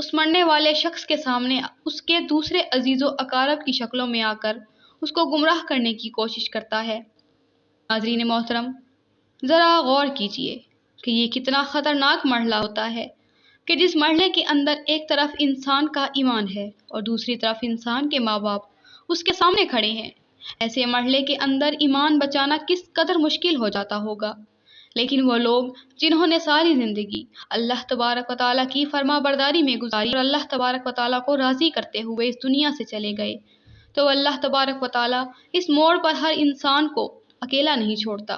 اس مرنے والے شخص کے سامنے اس کے دوسرے عزیز و اقارب کی شکلوں میں آ کر اس کو گمراہ کرنے کی کوشش کرتا ہے۔ ناظرین محترم، ذرا غور کیجئے کہ یہ کتنا خطرناک مرحلہ ہوتا ہے کہ جس مرحلے کے اندر ایک طرف انسان کا ایمان ہے اور دوسری طرف انسان کے ماں باپ اس کے سامنے کھڑے ہیں۔ ایسے مرحلے کے اندر ایمان بچانا کس قدر مشکل ہو جاتا ہوگا، لیکن وہ لوگ جنہوں نے ساری زندگی اللہ تبارک و تعالیٰ کی فرما برداری میں گزاری اور اللہ تبارک و تعالیٰ کو راضی کرتے ہوئے اس دنیا سے چلے گئے، تو اللہ تبارک و تعالیٰ اس موڑ پر ہر انسان کو اکیلا نہیں چھوڑتا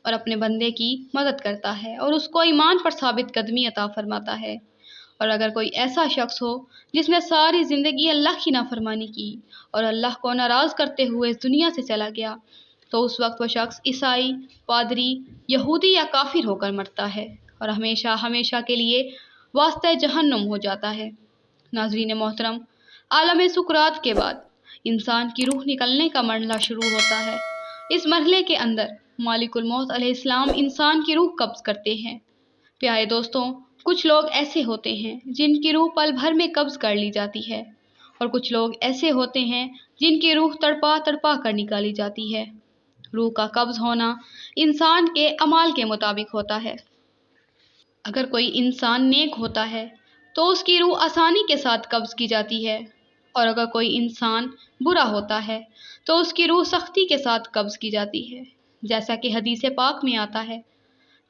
اور اپنے بندے کی مدد کرتا ہے اور اس کو ایمان پر ثابت قدمی عطا فرماتا ہے۔ اور اگر کوئی ایسا شخص ہو جس نے ساری زندگی اللہ کی نافرمانی کی اور اللہ کو ناراض کرتے ہوئے اس دنیا سے چلا گیا، تو اس وقت وہ شخص عیسائی، پادری، یہودی یا کافر ہو کر مرتا ہے اور ہمیشہ ہمیشہ کے لیے واسطہ جہنم ہو جاتا ہے۔ ناظرین محترم، عالم سکرات کے بعد انسان کی روح نکلنے کا مرحلہ شروع ہوتا ہے۔ اس مرحلے کے اندر مالک الموت علیہ السلام انسان کی روح قبض کرتے ہیں۔ پیارے دوستوں، کچھ لوگ ایسے ہوتے ہیں جن کی روح پل بھر میں قبض کر لی جاتی ہے اور کچھ لوگ ایسے ہوتے ہیں جن کی روح تڑپا تڑپا کر نکالی جاتی ہے۔ روح کا قبض ہونا انسان کے اعمال کے مطابق ہوتا ہے۔ اگر کوئی انسان نیک ہوتا ہے تو اس کی روح آسانی کے ساتھ قبض کی جاتی ہے، اور اگر کوئی انسان برا ہوتا ہے تو اس کی روح سختی کے ساتھ قبض کی جاتی ہے، جیسا کہ حدیث پاک میں آتا ہے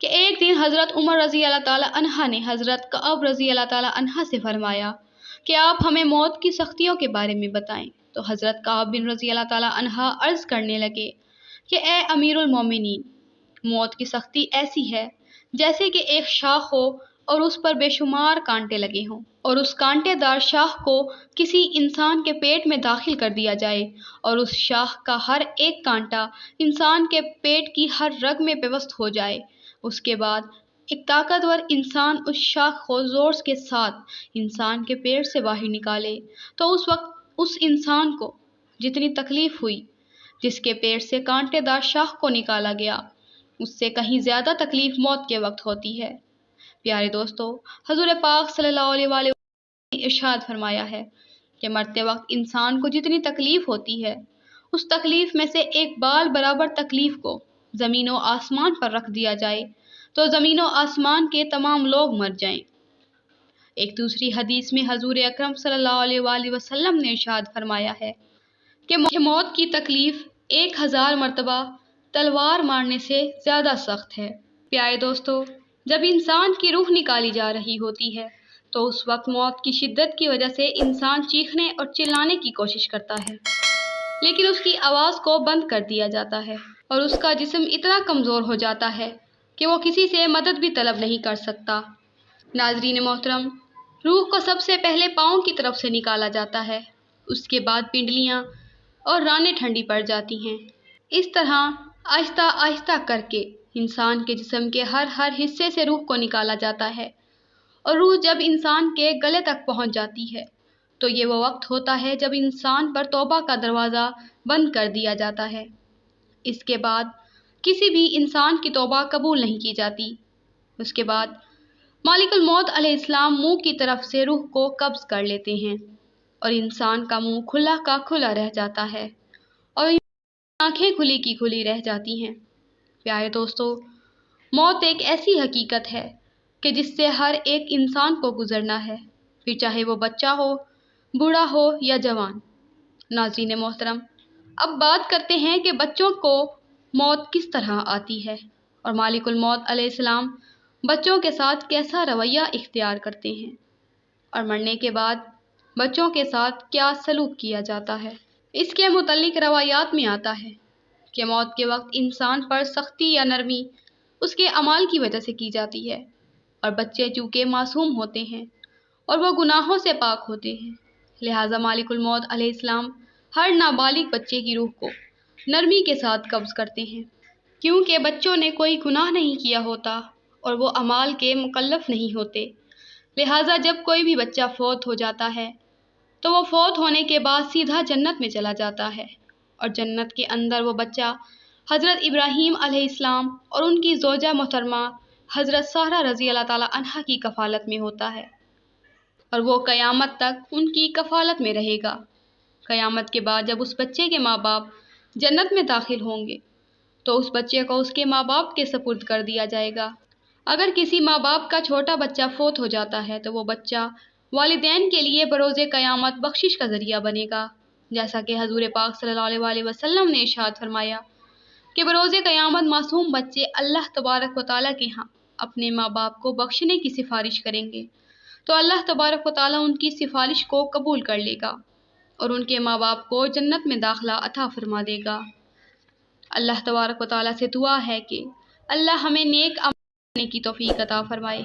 کہ ایک دن حضرت عمر رضی اللہ تعالیٰ عنہ نے حضرت کعب رضی اللہ تعالیٰ عنہ سے فرمایا کہ آپ ہمیں موت کی سختیوں کے بارے میں بتائیں، تو حضرت کعب بن رضی اللہ تعالیٰ عنہ عرض کرنے لگے کہ اے امیر المومنین، موت کی سختی ایسی ہے جیسے کہ ایک شاخ ہو اور اس پر بے شمار کانٹے لگے ہوں، اور اس کانٹے دار شاخ کو کسی انسان کے پیٹ میں داخل کر دیا جائے اور اس شاخ کا ہر ایک کانٹا انسان کے پیٹ کی ہر رگ میں پیوست ہو جائے۔ اس کے بعد ایک طاقتور انسان اس شاخ کو زور کے ساتھ انسان کے پیٹ سے باہر نکالے، تو اس وقت اس انسان کو جتنی تکلیف ہوئی جس کے پیٹ سے کانٹے دار شاخ کو نکالا گیا، اس سے کہیں زیادہ تکلیف موت کے وقت ہوتی ہے۔ پیارے دوستو، حضور پاک صلی اللہ علیہ وآلہ وسلم نے ارشاد فرمایا ہے کہ مرتے وقت انسان کو جتنی تکلیف ہوتی ہے، اس تکلیف میں سے ایک بال برابر تکلیف کو زمین و آسمان پر رکھ دیا جائے تو زمین و آسمان کے تمام لوگ مر جائیں۔ ایک دوسری حدیث میں حضور اکرم صلی اللہ علیہ وآلہ وسلم نے ارشاد فرمایا ہے کہ موت کی تکلیف 1000 مرتبہ تلوار مارنے سے زیادہ سخت ہے۔ پیارے دوستو، جب انسان کی روح نکالی جا رہی ہوتی ہے تو اس وقت موت کی شدت کی وجہ سے انسان چیخنے اور چلانے کی کوشش کرتا ہے، لیکن اس کی آواز کو بند کر دیا جاتا ہے اور اس کا جسم اتنا کمزور ہو جاتا ہے کہ وہ کسی سے مدد بھی طلب نہیں کر سکتا۔ ناظرین محترم، روح کو سب سے پہلے پاؤں کی طرف سے نکالا جاتا ہے، اس کے بعد پنڈلیاں اور رانیں ٹھنڈی پڑ جاتی ہیں۔ اس طرح آہستہ آہستہ کر کے انسان کے جسم کے ہر حصے سے روح کو نکالا جاتا ہے، اور روح جب انسان کے گلے تک پہنچ جاتی ہے تو یہ وہ وقت ہوتا ہے جب انسان پر توبہ کا دروازہ بند کر دیا جاتا ہے۔ اس کے بعد کسی بھی انسان کی توبہ قبول نہیں کی جاتی۔ اس کے بعد مالک الموت علیہ السلام منہ کی طرف سے روح کو قبض کر لیتے ہیں اور انسان کا منہ کھلا کا کھلا رہ جاتا ہے اور آنکھیں کھلی کی کھلی رہ جاتی ہیں۔ پیارے دوستو، موت ایک ایسی حقیقت ہے کہ جس سے ہر ایک انسان کو گزرنا ہے، پھر چاہے وہ بچہ ہو، بوڑھا ہو یا جوان۔ ناظرین محترم، اب بات کرتے ہیں کہ بچوں کو موت کس طرح آتی ہے اور مالک الموت علیہ السلام بچوں کے ساتھ کیسا رویہ اختیار کرتے ہیں، اور مرنے کے بعد بچوں کے ساتھ کیا سلوک کیا جاتا ہے۔ اس کے متعلق روایات میں آتا ہے کہ موت کے وقت انسان پر سختی یا نرمی اس کے اعمال کی وجہ سے کی جاتی ہے، اور بچے چونکہ معصوم ہوتے ہیں اور وہ گناہوں سے پاک ہوتے ہیں، لہٰذا مالک الموت علیہ السلام ہر نابالغ بچے کی روح کو نرمی کے ساتھ قبض کرتے ہیں، کیونکہ بچوں نے کوئی گناہ نہیں کیا ہوتا اور وہ اعمال کے مکلف نہیں ہوتے۔ لہٰذا جب کوئی بھی بچہ فوت ہو جاتا ہے تو وہ فوت ہونے کے بعد سیدھا جنت میں چلا جاتا ہے، اور جنت کے اندر وہ بچہ حضرت ابراہیم علیہ السلام اور ان کی زوجہ محترمہ حضرت سارہ رضی اللہ تعالیٰ عنہا کی کفالت میں ہوتا ہے۔ اور وہ قیامت تک ان کی کفالت میں رہے گا۔ قیامت کے بعد جب اس بچے کے ماں باپ جنت میں داخل ہوں گے تو اس بچے کو اس کے ماں باپ کے سپرد کر دیا جائے گا۔ اگر کسی ماں باپ کا چھوٹا بچہ فوت ہو جاتا ہے تو وہ بچہ والدین کے لیے بروز قیامت بخشش کا ذریعہ بنے گا، جیسا کہ حضور پاک صلی اللہ علیہ وسلم نے ارشاد فرمایا کہ بروز قیامت معصوم بچے اللہ تبارک و تعالیٰ کے ہاں اپنے ماں باپ کو بخشنے کی سفارش کریں گے تو اللہ تبارک و تعالیٰ ان کی سفارش کو قبول کر لے گا اور ان کے ماں باپ کو جنت میں داخلہ عطا فرما دے گا۔ اللہ تبارک و تعالیٰ سے دعا ہے کہ اللہ ہمیں نیک عمل کرنے کی توفیق عطا فرمائے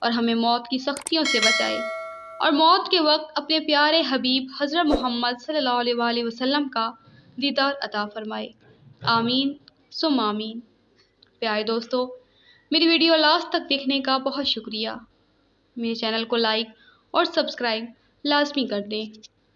اور ہمیں موت کی سختیوں سے بچائے اور موت کے وقت اپنے پیارے حبیب حضرت محمد صلی اللہ علیہ وسلم کا دیدار عطا فرمائے۔ آمین ثم آمین۔ پیارے دوستو، میری ویڈیو لاسٹ تک دیکھنے کا بہت شکریہ۔ میرے چینل کو لائک اور سبسکرائب لازمی کر دیں۔